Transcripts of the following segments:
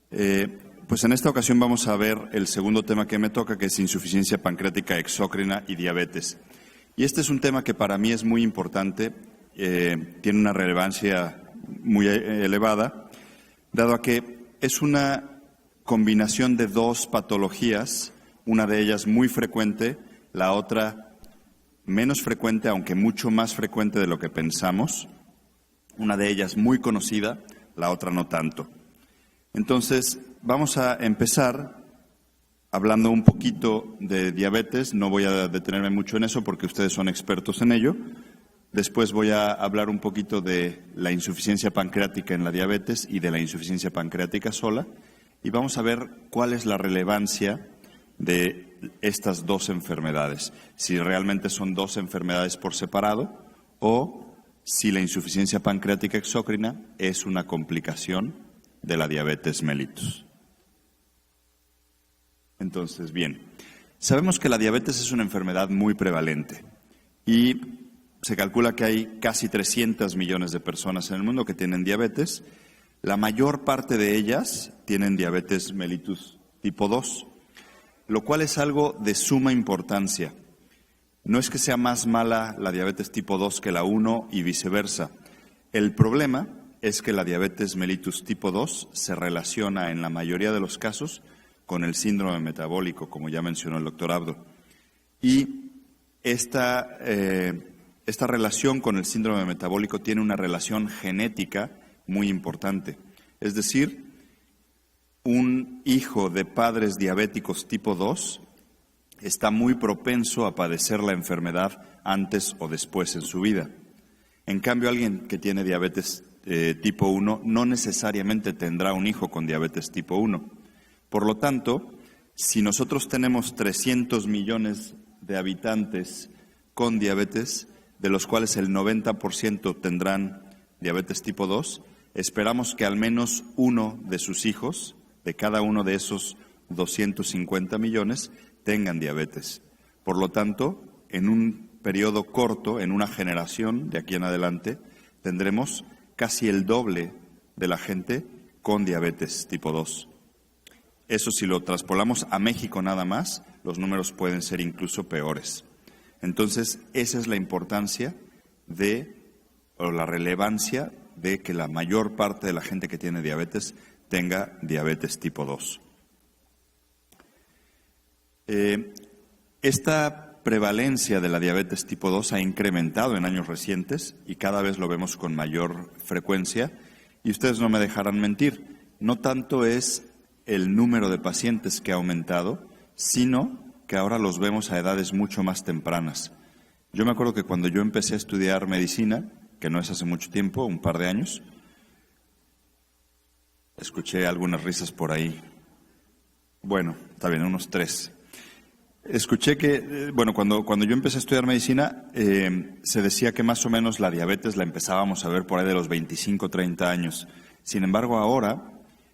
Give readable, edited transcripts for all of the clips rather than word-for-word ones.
Pues en esta ocasión vamos a ver el segundo tema que me toca, que es insuficiencia pancreática exócrina y diabetes. Y este es un tema que para mí es muy importante, tiene una relevancia muy elevada, dado a que es una combinación de dos patologías, una de ellas muy frecuente, la otra menos frecuente, aunque mucho más frecuente de lo que pensamos, una de ellas muy conocida, la otra no tanto. Entonces, vamos a empezar hablando un poquito de diabetes. No voy a detenerme mucho en eso porque ustedes son expertos en ello. Después voy a hablar un poquito de la insuficiencia pancreática en la diabetes y de la insuficiencia pancreática sola. Y vamos a ver cuál es la relevancia de estas dos enfermedades. Si realmente son dos enfermedades por separado o si la insuficiencia pancreática exócrina es una complicación de la diabetes mellitus. Entonces, bien, sabemos que la diabetes es una enfermedad muy prevalente y se calcula que hay casi 300 millones de personas en el mundo que tienen diabetes. La mayor parte de ellas tienen diabetes mellitus tipo 2, lo cual es algo de suma importancia. No es que sea más mala la diabetes tipo 2 que la 1 y viceversa. El problema es que la diabetes mellitus tipo 2 se relaciona en la mayoría de los casos con el síndrome metabólico, como ya mencionó el doctor Abdo. Y esta relación con el síndrome metabólico tiene una relación genética muy importante. Es decir, un hijo de padres diabéticos tipo 2 está muy propenso a padecer la enfermedad antes o después en su vida. En cambio, alguien que tiene diabetes tipo 1 no necesariamente tendrá un hijo con diabetes tipo 1. Por lo tanto, si nosotros tenemos 300 millones de habitantes con diabetes, de los cuales el 90% tendrán diabetes tipo 2, esperamos que al menos uno de sus hijos, de cada uno de esos 250 millones, tengan diabetes. Por lo tanto, en un periodo corto, en una generación de aquí en adelante, tendremos casi el doble de la gente con diabetes tipo 2. Eso si lo traspolamos a México nada más, los números pueden ser incluso peores. Entonces, esa es la importancia o la relevancia de que la mayor parte de la gente que tiene diabetes tenga diabetes tipo 2. Esta prevalencia de la diabetes tipo 2 ha incrementado en años recientes y cada vez lo vemos con mayor frecuencia. Y ustedes no me dejarán mentir, no tanto es el número de pacientes que ha aumentado, sino que ahora los vemos a edades mucho más tempranas. Yo me acuerdo que cuando yo empecé a estudiar medicina, que no es hace mucho tiempo, un par de años, escuché algunas risas por ahí. Bueno, está bien, unos 3. Escuché que, cuando yo empecé a estudiar medicina, se decía que más o menos la diabetes la empezábamos a ver por ahí de los 25, 30 años. Sin embargo, ahora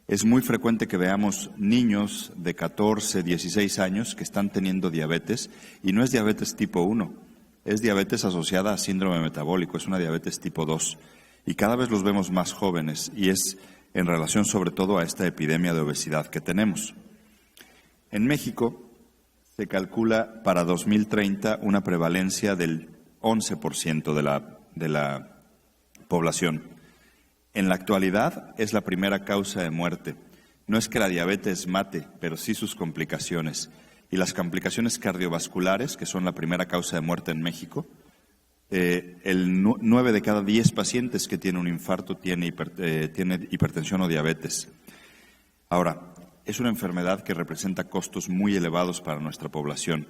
es muy frecuente que veamos niños de 14, 16 años que están teniendo diabetes y no es diabetes tipo 1, es diabetes asociada a síndrome metabólico, es una diabetes tipo 2. Y cada vez los vemos más jóvenes y es en relación sobre todo a esta epidemia de obesidad que tenemos. En México se calcula para 2030 una prevalencia del 11% de la población. En la actualidad es la primera causa de muerte. No es que la diabetes mate, pero sí sus complicaciones. Y las complicaciones cardiovasculares, que son la primera causa de muerte en México, 9 de cada 10 pacientes que tienen un infarto tiene hipertensión o diabetes. Ahora, es una enfermedad que representa costos muy elevados para nuestra población.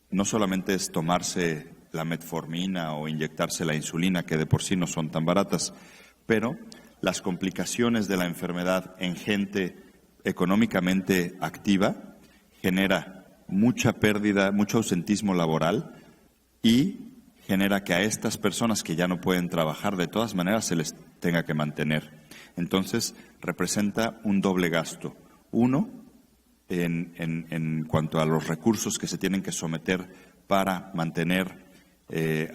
No solamente es tomarse la metformina o inyectarse la insulina, que de por sí no son tan baratas, pero las complicaciones de la enfermedad en gente económicamente activa genera mucha pérdida, mucho ausentismo laboral y genera que a estas personas que ya no pueden trabajar de todas maneras se les tenga que mantener. Entonces representa un doble gasto. Uno, en cuanto a los recursos que se tienen que someter para mantener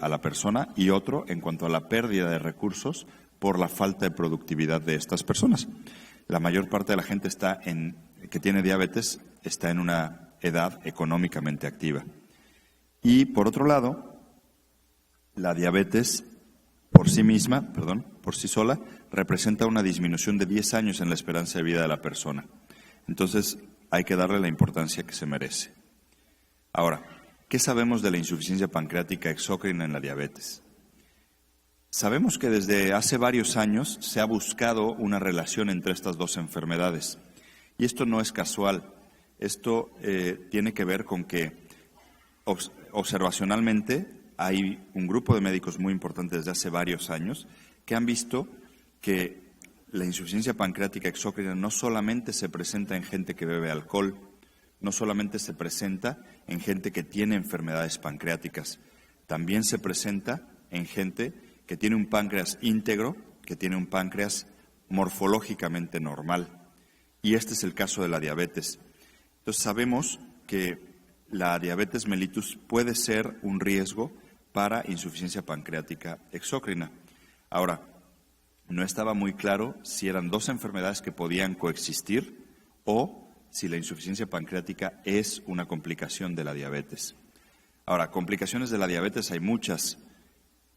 a la persona, y otro en cuanto a la pérdida de recursos por la falta de productividad de estas personas. la mayor parte de la gente que tiene diabetes está en una edad económicamente activa. Y por otro lado, la diabetes por sí sola, representa una disminución de 10 años en la esperanza de vida de la persona. Entonces, hay que darle la importancia que se merece. Ahora, ¿qué sabemos de la insuficiencia pancreática exócrina en la diabetes? Sabemos que desde hace varios años se ha buscado una relación entre estas dos enfermedades. Y esto no es casual. Esto tiene que ver con que observacionalmente hay un grupo de médicos muy importante desde hace varios años que han visto que la insuficiencia pancreática exócrina no solamente se presenta en gente que bebe alcohol, no solamente se presenta en gente que tiene enfermedades pancreáticas, también se presenta en gente que tiene un páncreas íntegro, que tiene un páncreas morfológicamente normal. Y este es el caso de la diabetes. Entonces sabemos que la diabetes mellitus puede ser un riesgo para insuficiencia pancreática exócrina. Ahora, no estaba muy claro si eran dos enfermedades que podían coexistir o si la insuficiencia pancreática es una complicación de la diabetes. Ahora, complicaciones de la diabetes hay muchas.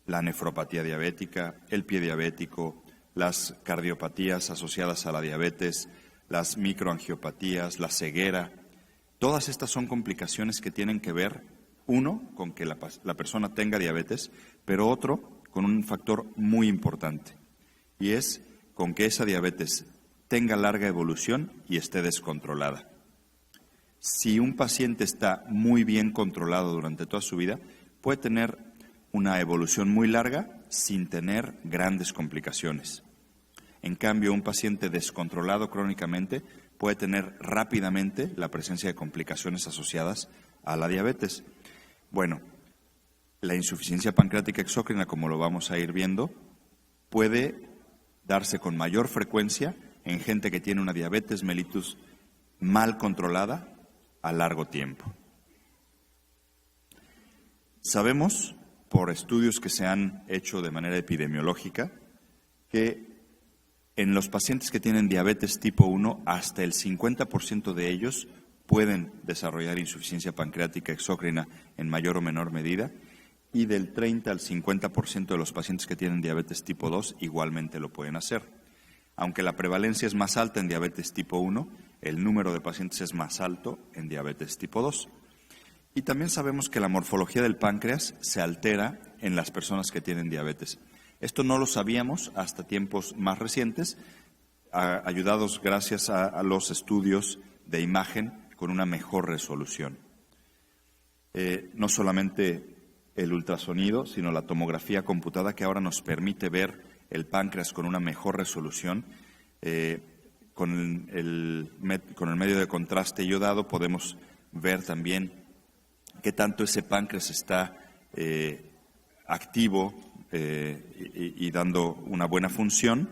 La nefropatía diabética, el pie diabético, las cardiopatías asociadas a la diabetes, las microangiopatías, la ceguera. Todas estas son complicaciones que tienen que ver, uno, con que la persona tenga diabetes, pero otro, con un factor muy importante, y es con que esa diabetes tenga larga evolución y esté descontrolada. Si un paciente está muy bien controlado durante toda su vida, puede tener una evolución muy larga sin tener grandes complicaciones. En cambio, un paciente descontrolado crónicamente puede tener rápidamente la presencia de complicaciones asociadas a la diabetes. Bueno, la insuficiencia pancreática exócrina, como lo vamos a ir viendo, puede darse con mayor frecuencia en gente que tiene una diabetes mellitus mal controlada a largo tiempo. Sabemos, por estudios que se han hecho de manera epidemiológica, que en los pacientes que tienen diabetes tipo 1, hasta el 50% de ellos pueden desarrollar insuficiencia pancreática exócrina en mayor o menor medida, y del 30 al 50% de los pacientes que tienen diabetes tipo 2 igualmente lo pueden hacer. Aunque la prevalencia es más alta en diabetes tipo 1, el número de pacientes es más alto en diabetes tipo 2. Y también sabemos que la morfología del páncreas se altera en las personas que tienen diabetes. Esto no lo sabíamos hasta tiempos más recientes, ayudados gracias a los estudios de imagen con una mejor resolución. No solamente el ultrasonido, sino la tomografía computada, que ahora nos permite ver el páncreas con una mejor resolución. Con el medio de contraste iodado podemos ver también qué tanto ese páncreas está activo y dando una buena función.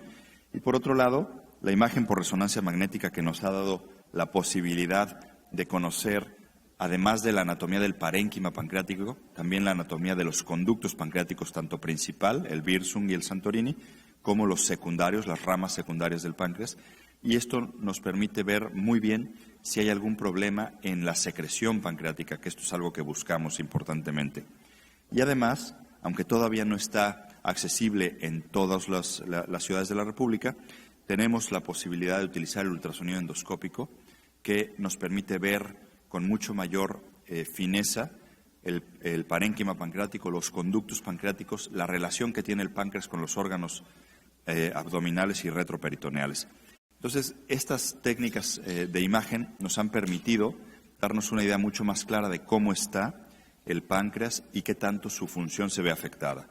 Y por otro lado, la imagen por resonancia magnética, que nos ha dado la posibilidad de conocer, además de la anatomía del parénquima pancreático, también la anatomía de los conductos pancreáticos, tanto principal, el Wirsung y el Santorini, como los secundarios, las ramas secundarias del páncreas. Y esto nos permite ver muy bien si hay algún problema en la secreción pancreática, que esto es algo que buscamos importantemente. Y además, aunque todavía no está accesible en todas las ciudades de la República, tenemos la posibilidad de utilizar el ultrasonido endoscópico, que nos permite ver con mucho mayor fineza el parénquima pancreático, los conductos pancreáticos, la relación que tiene el páncreas con los órganos abdominales y retroperitoneales. Entonces, estas técnicas de imagen nos han permitido darnos una idea mucho más clara de cómo está el páncreas y qué tanto su función se ve afectada.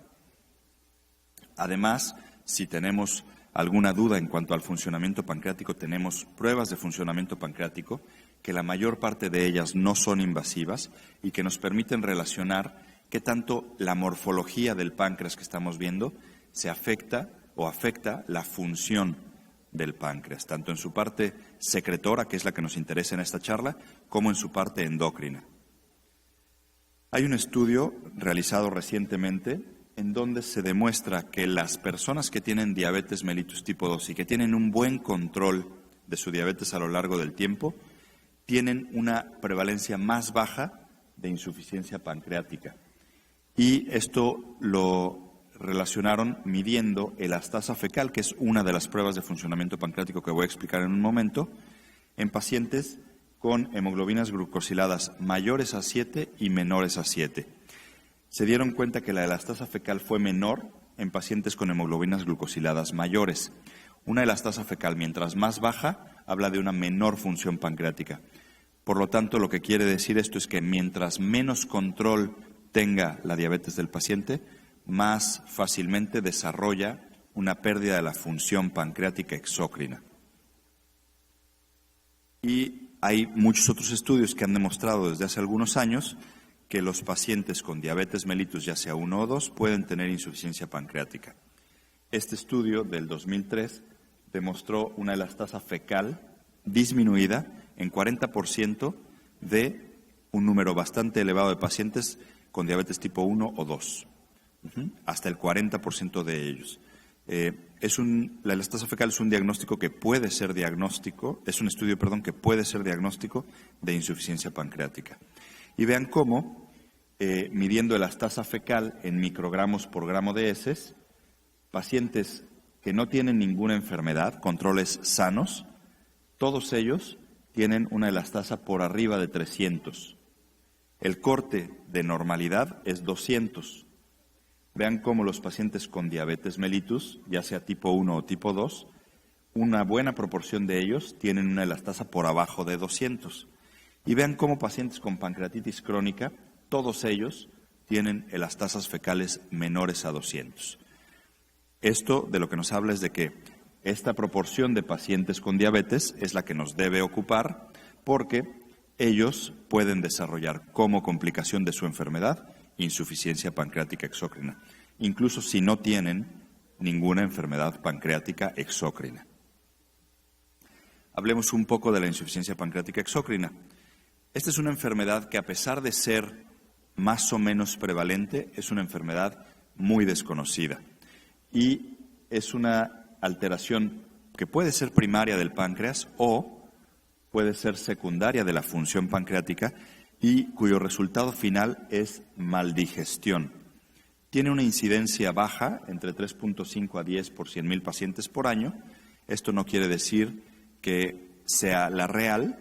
Además, si tenemos alguna duda en cuanto al funcionamiento pancreático, tenemos pruebas de funcionamiento pancreático, que la mayor parte de ellas no son invasivas y que nos permiten relacionar qué tanto la morfología del páncreas que estamos viendo se afecta o afecta la función del páncreas, tanto en su parte secretora, que es la que nos interesa en esta charla, como en su parte endocrina. Hay un estudio realizado recientemente en donde se demuestra que las personas que tienen diabetes mellitus tipo 2 y que tienen un buen control de su diabetes a lo largo del tiempo tienen una prevalencia más baja de insuficiencia pancreática. Y esto lo relacionaron midiendo elastasa fecal, que es una de las pruebas de funcionamiento pancreático que voy a explicar en un momento, en pacientes con hemoglobinas glucosiladas mayores a 7 y menores a 7. Se dieron cuenta que la elastasa fecal fue menor en pacientes con hemoglobinas glucosiladas mayores. Una elastasa fecal, mientras más baja, habla de una menor función pancreática. Por lo tanto, lo que quiere decir esto es que mientras menos control tenga la diabetes del paciente, más fácilmente desarrolla una pérdida de la función pancreática exócrina. Y hay muchos otros estudios que han demostrado desde hace algunos años que los pacientes con diabetes mellitus, ya sea 1 o 2, pueden tener insuficiencia pancreática. Este estudio del 2003 demostró una elastasa fecal disminuida en 40% de un número bastante elevado de pacientes con diabetes tipo 1 o 2, hasta el 40% de ellos. La elastasa fecal es un diagnóstico que puede ser diagnóstico, es un estudio, que puede ser diagnóstico de insuficiencia pancreática. Y vean cómo, midiendo elastasa fecal en microgramos por gramo de heces, pacientes que no tienen ninguna enfermedad, controles sanos, todos ellos tienen una elastasa por arriba de 300. El corte de normalidad es 200. Vean cómo los pacientes con diabetes mellitus, ya sea tipo 1 o tipo 2, una buena proporción de ellos tienen una elastasa por abajo de 200. Y vean cómo pacientes con pancreatitis crónica, todos ellos tienen elastasas fecales menores a 200. Esto de lo que nos habla es de que esta proporción de pacientes con diabetes es la que nos debe ocupar porque ellos pueden desarrollar como complicación de su enfermedad insuficiencia pancreática exócrina, incluso si no tienen ninguna enfermedad pancreática exócrina. Hablemos un poco de la insuficiencia pancreática exócrina. Esta es una enfermedad que, a pesar de ser más o menos prevalente, es una enfermedad muy desconocida y es una alteración que puede ser primaria del páncreas o puede ser secundaria de la función pancreática y cuyo resultado final es maldigestión. Tiene una incidencia baja, entre 3.5 a 10 por 100.000 pacientes por año. Esto no quiere decir que sea la real.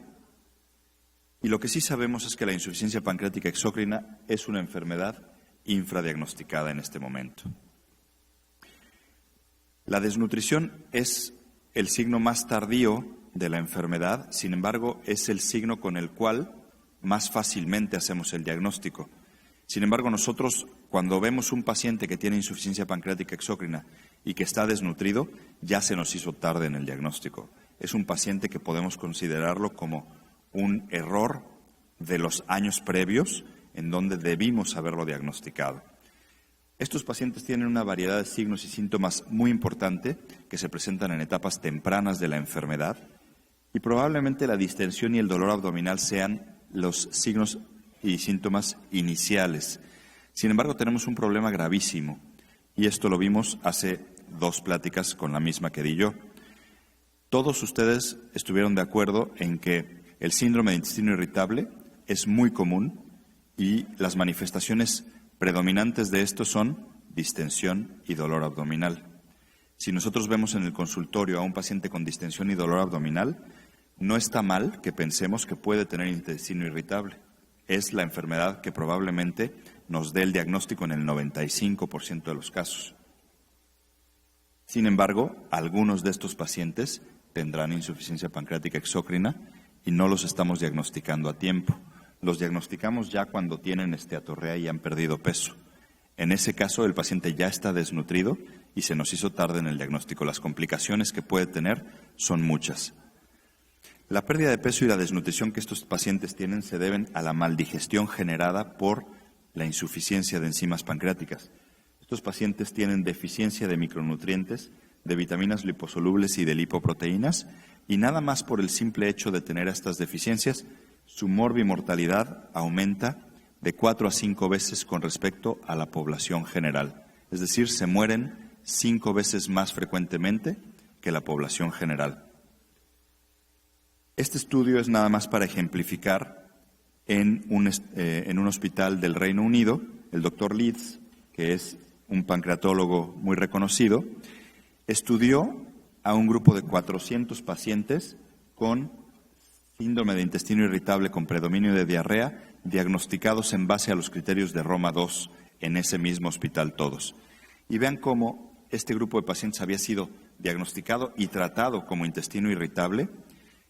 Y lo que sí sabemos es que la insuficiencia pancreática exócrina es una enfermedad infradiagnosticada en este momento. La desnutrición es el signo más tardío de la enfermedad, sin embargo, es el signo con el cual más fácilmente hacemos el diagnóstico. Sin embargo, nosotros, cuando vemos un paciente que tiene insuficiencia pancreática exócrina y que está desnutrido, ya se nos hizo tarde en el diagnóstico. Es un paciente que podemos considerarlo como un error de los años previos en donde debimos haberlo diagnosticado. Estos pacientes tienen una variedad de signos y síntomas muy importante que se presentan en etapas tempranas de la enfermedad y probablemente la distensión y el dolor abdominal sean los signos y síntomas iniciales. Sin embargo, tenemos un problema gravísimo y esto lo vimos hace 2 pláticas con la misma que di yo. Todos ustedes estuvieron de acuerdo en que el síndrome de intestino irritable es muy común y las manifestaciones predominantes de esto son distensión y dolor abdominal. Si nosotros vemos en el consultorio a un paciente con distensión y dolor abdominal, no está mal que pensemos que puede tener intestino irritable. Es la enfermedad que probablemente nos dé el diagnóstico en el 95% de los casos. Sin embargo, algunos de estos pacientes tendrán insuficiencia pancreática exócrina y no los estamos diagnosticando a tiempo. Los diagnosticamos ya cuando tienen esteatorrea y han perdido peso. En ese caso, el paciente ya está desnutrido y se nos hizo tarde en el diagnóstico. Las complicaciones que puede tener son muchas. La pérdida de peso y la desnutrición que estos pacientes tienen se deben a la maldigestión generada por la insuficiencia de enzimas pancreáticas. Estos pacientes tienen deficiencia de micronutrientes, de vitaminas liposolubles y de lipoproteínas, y nada más por el simple hecho de tener estas deficiencias, su morbimortalidad aumenta de 4 a 5 veces con respecto a la población general. Es decir, se mueren 5 veces más frecuentemente que la población general. Este estudio es nada más para ejemplificar en un hospital del Reino Unido. El doctor Leeds, que es un pancreatólogo muy reconocido, estudió a un grupo de 400 pacientes con síndrome de intestino irritable con predominio de diarrea, diagnosticados en base a los criterios de Roma II en ese mismo hospital todos. Y vean cómo este grupo de pacientes había sido diagnosticado y tratado como intestino irritable,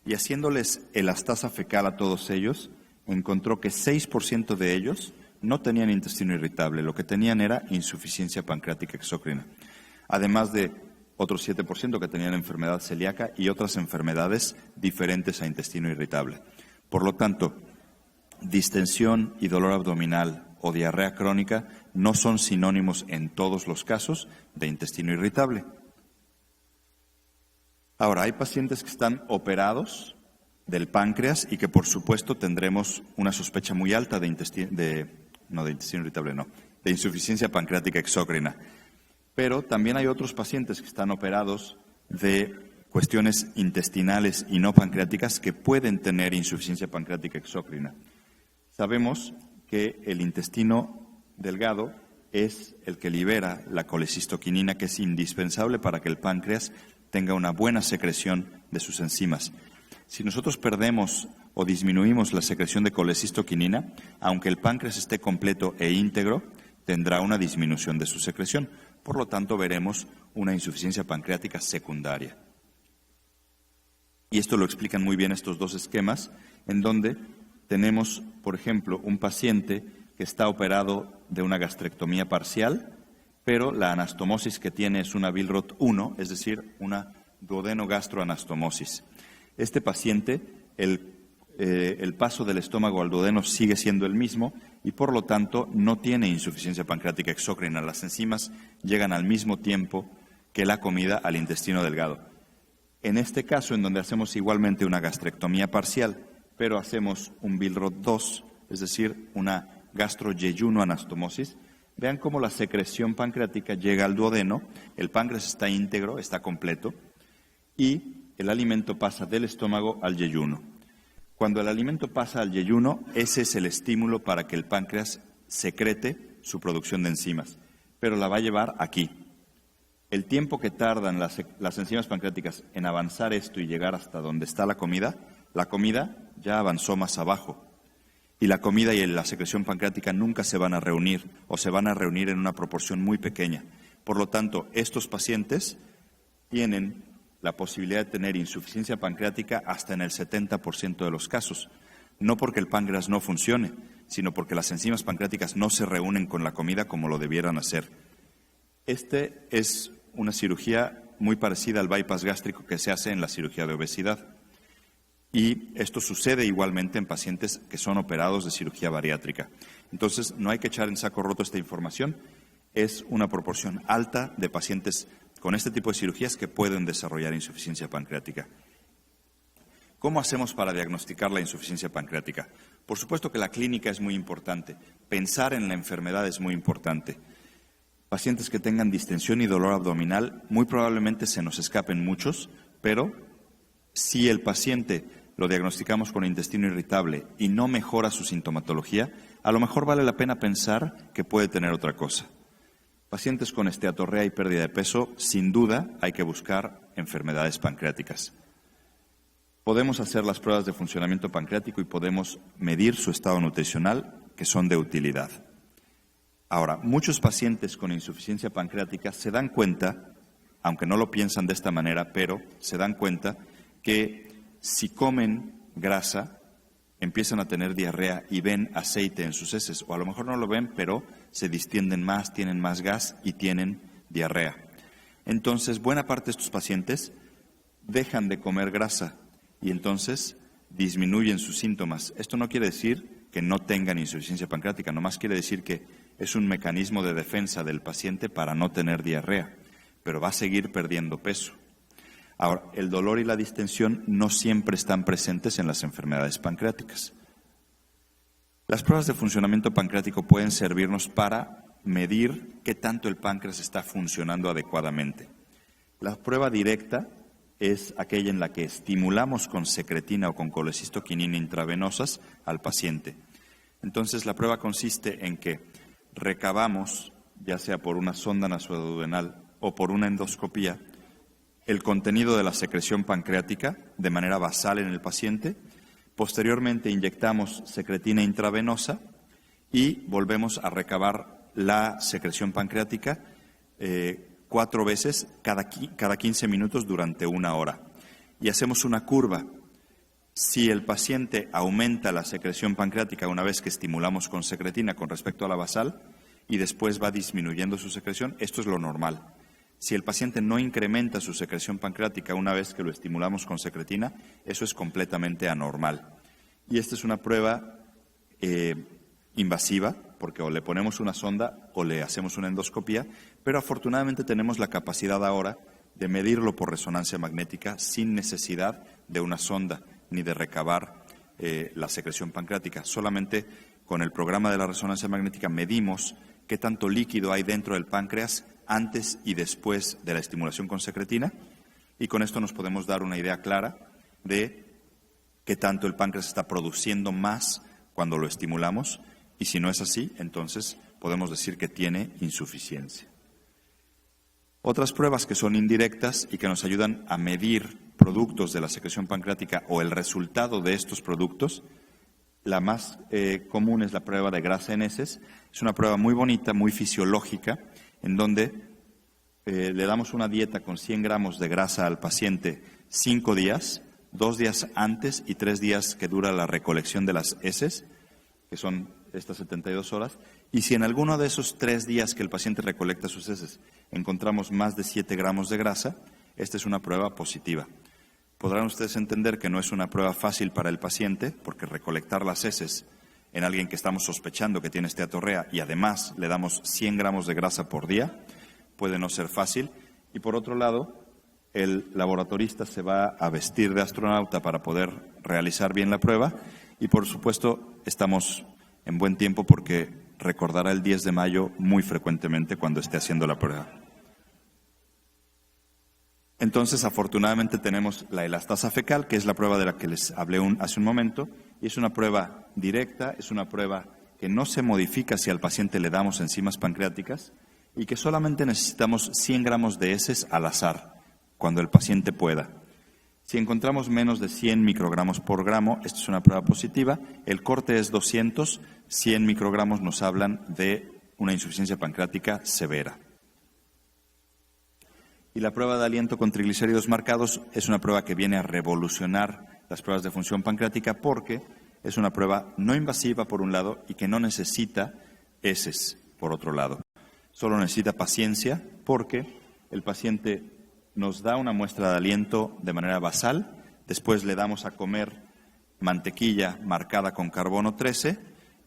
y haciéndoles elastasa fecal a todos ellos, encontró que 6% de ellos no tenían intestino irritable, lo que tenían era insuficiencia pancreática exócrina, además de otro 7% que tenían enfermedad celíaca y otras enfermedades diferentes a intestino irritable. Por lo tanto, distensión y dolor abdominal o diarrea crónica no son sinónimos en todos los casos de intestino irritable. Ahora, hay pacientes que están operados del páncreas y que, por supuesto, tendremos una sospecha muy alta de insuficiencia pancreática exócrina. Pero también hay otros pacientes que están operados de cuestiones intestinales y no pancreáticas que pueden tener insuficiencia pancreática exócrina. Sabemos que el intestino delgado es el que libera la colecistoquinina, que es indispensable para que el páncreas tenga una buena secreción de sus enzimas. Si nosotros perdemos o disminuimos la secreción de colecistoquinina, aunque el páncreas esté completo e íntegro, tendrá una disminución de su secreción. Por lo tanto, veremos una insuficiencia pancreática secundaria. Y esto lo explican muy bien estos dos esquemas, en donde tenemos, por ejemplo, un paciente que está operado de una gastrectomía parcial, pero la anastomosis que tiene es una Billroth 1, es decir, una duodenogastroanastomosis. Este paciente, el paso del estómago al duodeno sigue siendo el mismo y, por lo tanto, no tiene insuficiencia pancreática exócrina. Las enzimas llegan al mismo tiempo que la comida al intestino delgado. En este caso, en donde hacemos igualmente una gastrectomía parcial, pero hacemos un Billroth 2, es decir, una gastroyeyunoanastomosis, vean cómo la secreción pancreática llega al duodeno, el páncreas está íntegro, está completo, y el alimento pasa del estómago al yeyuno. Cuando el alimento pasa al yeyuno, ese es el estímulo para que el páncreas secrete su producción de enzimas, pero la va a llevar aquí. El tiempo que tardan las enzimas pancreáticas en avanzar esto y llegar hasta donde está la comida ya avanzó más abajo. Y la comida y la secreción pancreática nunca se van a reunir o se van a reunir en una proporción muy pequeña. Por lo tanto, estos pacientes tienen la posibilidad de tener insuficiencia pancreática hasta en el 70% de los casos. No porque el páncreas no funcione, sino porque las enzimas pancreáticas no se reúnen con la comida como lo debieran hacer. Este es una cirugía muy parecida al bypass gástrico que se hace en la cirugía de obesidad. Y esto sucede igualmente en pacientes que son operados de cirugía bariátrica. Entonces, no hay que echar en saco roto esta información. Es una proporción alta de pacientes con este tipo de cirugías que pueden desarrollar insuficiencia pancreática. ¿Cómo hacemos para diagnosticar la insuficiencia pancreática? Por supuesto que la clínica es muy importante. Pensar en la enfermedad es muy importante. Pacientes que tengan distensión y dolor abdominal, muy probablemente se nos escapen muchos, pero si el paciente lo diagnosticamos con intestino irritable y no mejora su sintomatología, a lo mejor vale la pena pensar que puede tener otra cosa. Pacientes con esteatorrea y pérdida de peso, sin duda hay que buscar enfermedades pancreáticas. Podemos hacer las pruebas de funcionamiento pancreático y podemos medir su estado nutricional, que son de utilidad. Ahora, muchos pacientes con insuficiencia pancreática se dan cuenta, aunque no lo piensan de esta manera, pero se dan cuenta que si comen grasa, empiezan a tener diarrea y ven aceite en sus heces, o a lo mejor no lo ven, pero se distienden más, tienen más gas y tienen diarrea. Entonces, buena parte de estos pacientes dejan de comer grasa y entonces disminuyen sus síntomas. Esto no quiere decir que no tengan insuficiencia pancreática, nomás quiere decir que es un mecanismo de defensa del paciente para no tener diarrea, pero va a seguir perdiendo peso. Ahora, el dolor y la distensión no siempre están presentes en las enfermedades pancreáticas. Las pruebas de funcionamiento pancreático pueden servirnos para medir qué tanto el páncreas está funcionando adecuadamente. La prueba directa es aquella en la que estimulamos con secretina o con colecistoquinina intravenosas al paciente. Entonces, la prueba consiste en que recabamos, ya sea por una sonda nasoduodenal o por una endoscopía, el contenido de la secreción pancreática de manera basal en el paciente. Posteriormente inyectamos secretina intravenosa y volvemos a recabar la secreción pancreática 4 veces cada 15 minutos durante 1 hora. Y hacemos una curva. Si el paciente aumenta la secreción pancreática una vez que estimulamos con secretina con respecto a la basal y después va disminuyendo su secreción, esto es lo normal. Si el paciente no incrementa su secreción pancreática una vez que lo estimulamos con secretina, eso es completamente anormal. Y esta es una prueba invasiva, porque o le ponemos una sonda o le hacemos una endoscopía, pero afortunadamente tenemos la capacidad ahora de medirlo por resonancia magnética sin necesidad de una sonda ni de recabar la secreción pancreática. Solamente con el programa de la resonancia magnética medimos qué tanto líquido hay dentro del páncreas antes y después de la estimulación con secretina, y con esto nos podemos dar una idea clara de qué tanto el páncreas está produciendo más cuando lo estimulamos, y si no es así, entonces podemos decir que tiene insuficiencia. Otras pruebas que son indirectas y que nos ayudan a medir productos de la secreción pancreática o el resultado de estos productos, la más común es la prueba de grasa en heces. Es una prueba muy bonita, muy fisiológica, en donde le damos una dieta con 100 gramos de grasa al paciente 5 días, 2 días antes y 3 días que dura la recolección de las heces, que son estas 72 horas, y si en alguno de esos 3 días que el paciente recolecta sus heces encontramos más de 7 gramos de grasa, esta es una prueba positiva. Podrán ustedes entender que no es una prueba fácil para el paciente, porque recolectar las heces en alguien que estamos sospechando que tiene esteatorrea y además le damos 100 gramos de grasa por día, puede no ser fácil. Y por otro lado, el laboratorista se va a vestir de astronauta para poder realizar bien la prueba y, por supuesto, estamos en buen tiempo porque recordará el 10 de mayo muy frecuentemente cuando esté haciendo la prueba. Entonces, afortunadamente, tenemos la elastasa fecal, que es la prueba de la que les hablé hace un momento, y es una prueba directa, es una prueba que no se modifica si al paciente le damos enzimas pancreáticas y que solamente necesitamos 100 gramos de heces al azar, cuando el paciente pueda. Si encontramos menos de 100 microgramos por gramo, esta es una prueba positiva. El corte es 200, 100 microgramos nos hablan de una insuficiencia pancreática severa. Y la prueba de aliento con triglicéridos marcados es una prueba que viene a revolucionar las pruebas de función pancreática porque es una prueba no invasiva por un lado y que no necesita heces por otro lado. Solo necesita paciencia porque el paciente nos da una muestra de aliento de manera basal, después le damos a comer mantequilla marcada con carbono 13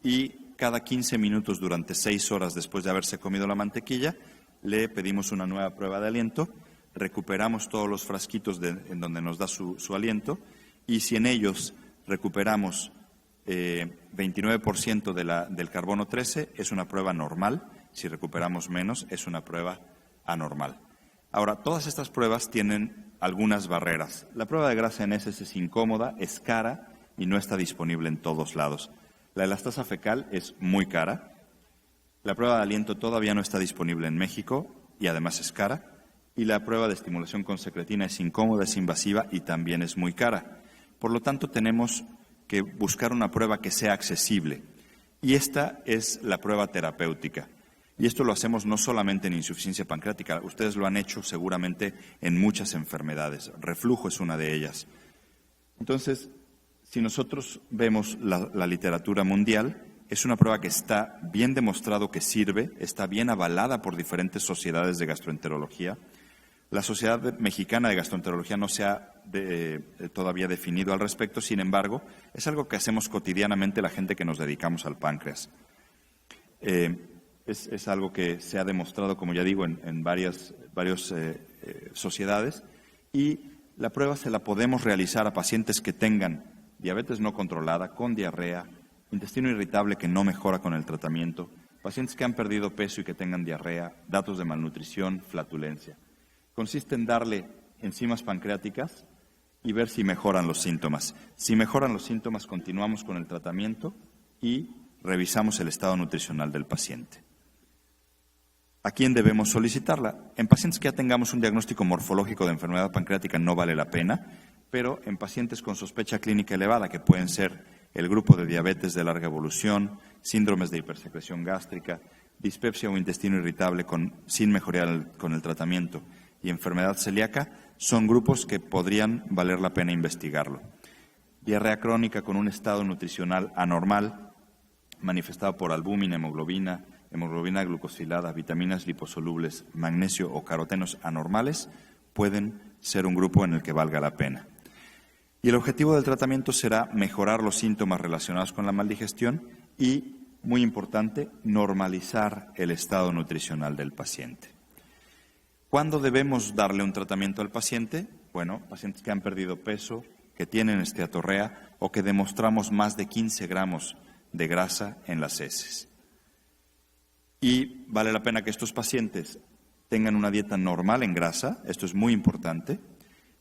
y cada 15 minutos durante 6 horas después de haberse comido la mantequilla le pedimos una nueva prueba de aliento, recuperamos todos los frasquitos en donde nos da su aliento y si en ellos recuperamos 29% del carbono 13 es una prueba normal, si recuperamos menos es una prueba anormal. Ahora, todas estas pruebas tienen algunas barreras. La prueba de grasa en heces es incómoda, es cara y no está disponible en todos lados. La elastasa fecal es muy cara. La prueba de aliento todavía no está disponible en México y además es cara. Y la prueba de estimulación con secretina es incómoda, es invasiva y también es muy cara. Por lo tanto, tenemos que buscar una prueba que sea accesible. Y esta es la prueba terapéutica. Y esto lo hacemos no solamente en insuficiencia pancreática, ustedes lo han hecho seguramente en muchas enfermedades. Reflujo es una de ellas. Entonces, si nosotros vemos la literatura mundial, es una prueba que está bien demostrado que sirve, está bien avalada por diferentes sociedades de gastroenterología. La Sociedad Mexicana de Gastroenterología no se ha todavía definido al respecto, sin embargo, es algo que hacemos cotidianamente la gente que nos dedicamos al páncreas. Es algo que se ha demostrado, como ya digo, en varias sociedades y la prueba se la podemos realizar a pacientes que tengan diabetes no controlada, con diarrea, intestino irritable que no mejora con el tratamiento, pacientes que han perdido peso y que tengan diarrea, datos de malnutrición, flatulencia. Consiste en darle enzimas pancreáticas y ver si mejoran los síntomas. Si mejoran los síntomas, continuamos con el tratamiento y revisamos el estado nutricional del paciente. ¿A quién debemos solicitarla? En pacientes que ya tengamos un diagnóstico morfológico de enfermedad pancreática no vale la pena, pero en pacientes con sospecha clínica elevada, que pueden ser el grupo de diabetes de larga evolución, síndromes de hipersecreción gástrica, dispepsia o intestino irritable sin mejorar con el tratamiento y enfermedad celíaca, son grupos que podrían valer la pena investigarlo. Diarrea crónica con un estado nutricional anormal, manifestado por albúmina, hemoglobina glucosilada, vitaminas liposolubles, magnesio o carotenos anormales, pueden ser un grupo en el que valga la pena. Y el objetivo del tratamiento será mejorar los síntomas relacionados con la maldigestión y, muy importante, normalizar el estado nutricional del paciente. ¿Cuándo debemos darle un tratamiento al paciente? Bueno, pacientes que han perdido peso, que tienen esteatorrea o que demostramos más de 15 gramos de grasa en las heces. Y vale la pena que estos pacientes tengan una dieta normal en grasa, esto es muy importante,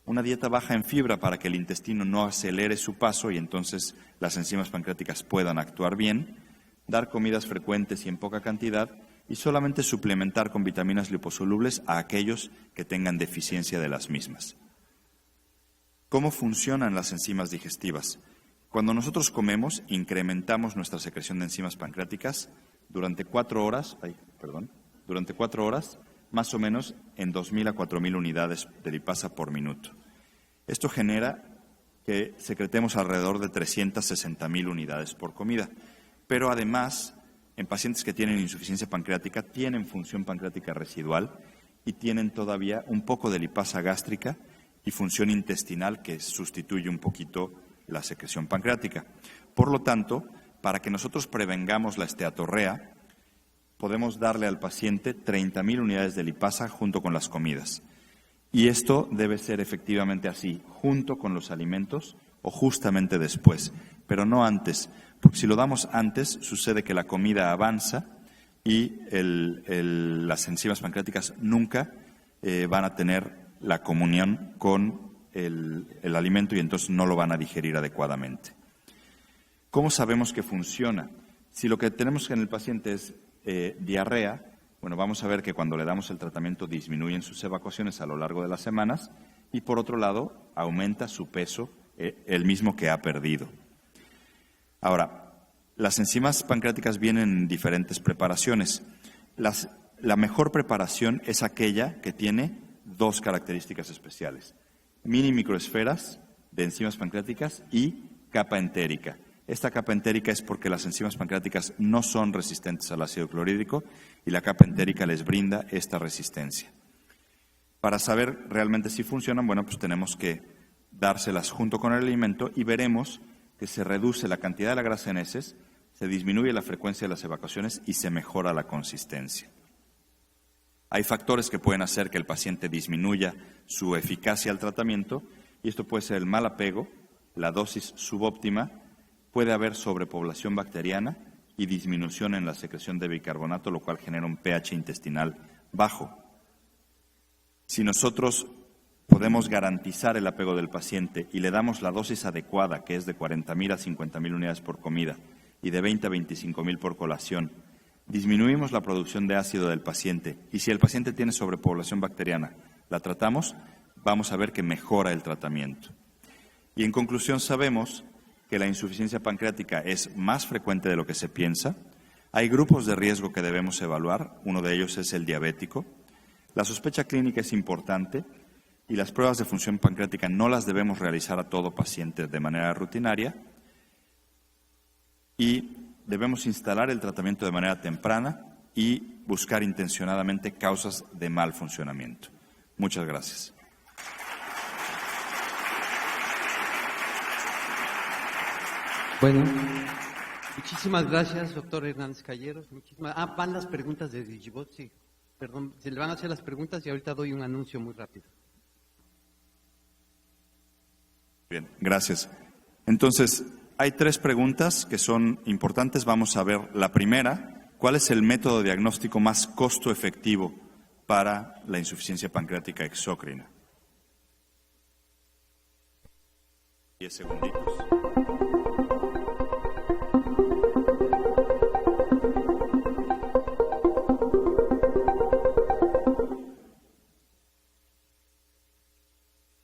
una dieta baja en fibra para que el intestino no acelere su paso y entonces las enzimas pancreáticas puedan actuar bien, dar comidas frecuentes y en poca cantidad y solamente suplementar con vitaminas liposolubles a aquellos que tengan deficiencia de las mismas. ¿Cómo funcionan las enzimas digestivas? Cuando nosotros comemos, incrementamos nuestra secreción de enzimas pancreáticas durante 4 horas, más o menos en 2.000 a 4.000 unidades de lipasa por minuto. Esto genera que secretemos alrededor de 360.000 unidades por comida. Pero además, en pacientes que tienen insuficiencia pancreática, tienen función pancreática residual y tienen todavía un poco de lipasa gástrica y función intestinal que sustituye un poquito la secreción pancreática. Por lo tanto, para que nosotros prevengamos la esteatorrea, podemos darle al paciente 30.000 unidades de lipasa junto con las comidas. Y esto debe ser efectivamente así, junto con los alimentos o justamente después, pero no antes, porque si lo damos antes, sucede que la comida avanza y las enzimas pancreáticas nunca van a tener la comunión con el alimento y entonces no lo van a digerir adecuadamente. ¿Cómo sabemos que funciona? Si lo que tenemos en el paciente es diarrea, bueno, vamos a ver que cuando le damos el tratamiento disminuyen sus evacuaciones a lo largo de las semanas y por otro lado aumenta su peso, el mismo que ha perdido. Ahora, las enzimas pancreáticas vienen en diferentes preparaciones. La mejor preparación es aquella que tiene 2 características especiales: mini microesferas de enzimas pancreáticas y capa entérica. Esta capa entérica es porque las enzimas pancreáticas no son resistentes al ácido clorhídrico y la capa entérica les brinda esta resistencia. Para saber realmente si funcionan, bueno, pues tenemos que dárselas junto con el alimento y veremos que se reduce la cantidad de la grasa en heces, se disminuye la frecuencia de las evacuaciones y se mejora la consistencia. Hay factores que pueden hacer que el paciente disminuya su eficacia al tratamiento y esto puede ser el mal apego, la dosis subóptima, puede haber sobrepoblación bacteriana y disminución en la secreción de bicarbonato, lo cual genera un pH intestinal bajo. Si nosotros podemos garantizar el apego del paciente y le damos la dosis adecuada, que es de 40.000 a 50.000 unidades por comida y de 20 a 25.000 por colación, disminuimos la producción de ácido del paciente y si el paciente tiene sobrepoblación bacteriana, la tratamos, vamos a ver que mejora el tratamiento. Y en conclusión sabemos que la insuficiencia pancreática es más frecuente de lo que se piensa. Hay grupos de riesgo que debemos evaluar, uno de ellos es el diabético. La sospecha clínica es importante y las pruebas de función pancreática no las debemos realizar a todo paciente de manera rutinaria y debemos instalar el tratamiento de manera temprana y buscar intencionadamente causas de mal funcionamiento. Muchas gracias. Bueno, muchísimas gracias, doctor Hernández Calleros. Van las preguntas de Digibot, sí. Perdón, se le van a hacer las preguntas y ahorita doy un anuncio muy rápido. Bien, gracias. Entonces, hay 3 preguntas que son importantes. Vamos a ver la primera. ¿Cuál es el método diagnóstico más costo efectivo para la insuficiencia pancreática exócrina? 10 segunditos.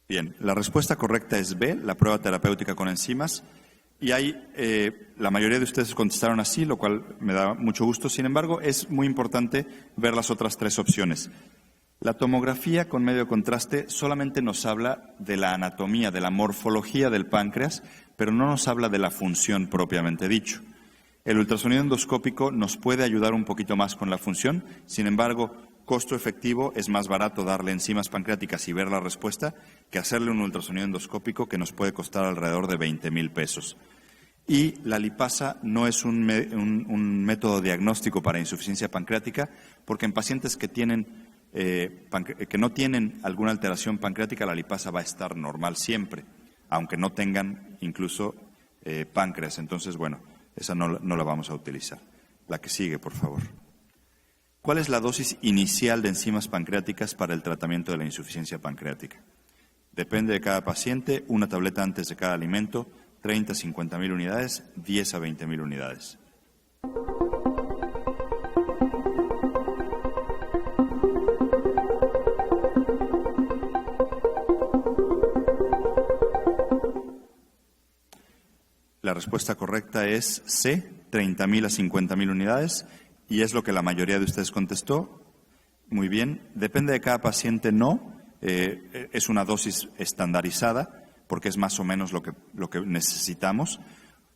Bien, la respuesta correcta es B, la prueba terapéutica con enzimas. Y la mayoría de ustedes contestaron así, lo cual me da mucho gusto. Sin embargo, es muy importante ver las otras 3 opciones. La tomografía con medio contraste solamente nos habla de la anatomía, de la morfología del páncreas, pero no nos habla de la función propiamente dicho. El ultrasonido endoscópico nos puede ayudar un poquito más con la función, sin embargo, costo efectivo es más barato darle enzimas pancreáticas y ver la respuesta que hacerle un ultrasonido endoscópico que nos puede costar alrededor de 20,000 pesos. Y la lipasa no es un método diagnóstico para insuficiencia pancreática, porque en pacientes que no tienen alguna alteración pancreática, la lipasa va a estar normal siempre, aunque no tengan incluso páncreas. Entonces, bueno, esa no la vamos a utilizar. La que sigue, por favor. ¿Cuál es la dosis inicial de enzimas pancreáticas para el tratamiento de la insuficiencia pancreática? Depende de cada paciente, una tableta antes de cada alimento, 30 a 50,000 unidades, 10 a 20,000 unidades. La respuesta correcta es C, 30,000 a 50,000 unidades, y es lo que la mayoría de ustedes contestó. Muy bien. Depende de cada paciente, no. Es una dosis estandarizada, porque es más o menos lo que necesitamos.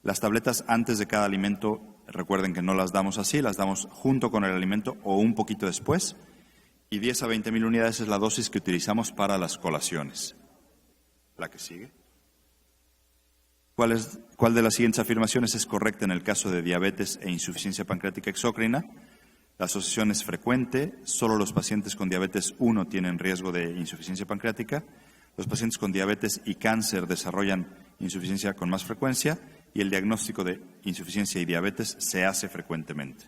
Las tabletas antes de cada alimento, recuerden que no las damos así, las damos junto con el alimento o un poquito después. Y 10 a 20,000 unidades es la dosis que utilizamos para las colaciones. La que sigue. ¿Cuál de las siguientes afirmaciones es correcta en el caso de diabetes e insuficiencia pancreática exócrina? La asociación es frecuente, solo los pacientes con diabetes 1 tienen riesgo de insuficiencia pancreática, los pacientes con diabetes y cáncer desarrollan insuficiencia con más frecuencia y el diagnóstico de insuficiencia y diabetes se hace frecuentemente.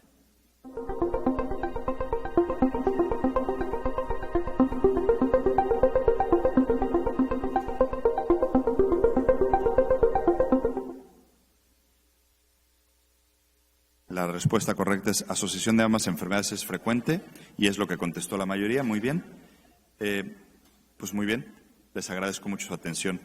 La respuesta correcta es asociación de ambas enfermedades es frecuente y es lo que contestó la mayoría. Muy bien. Pues muy bien. Les agradezco mucho su atención.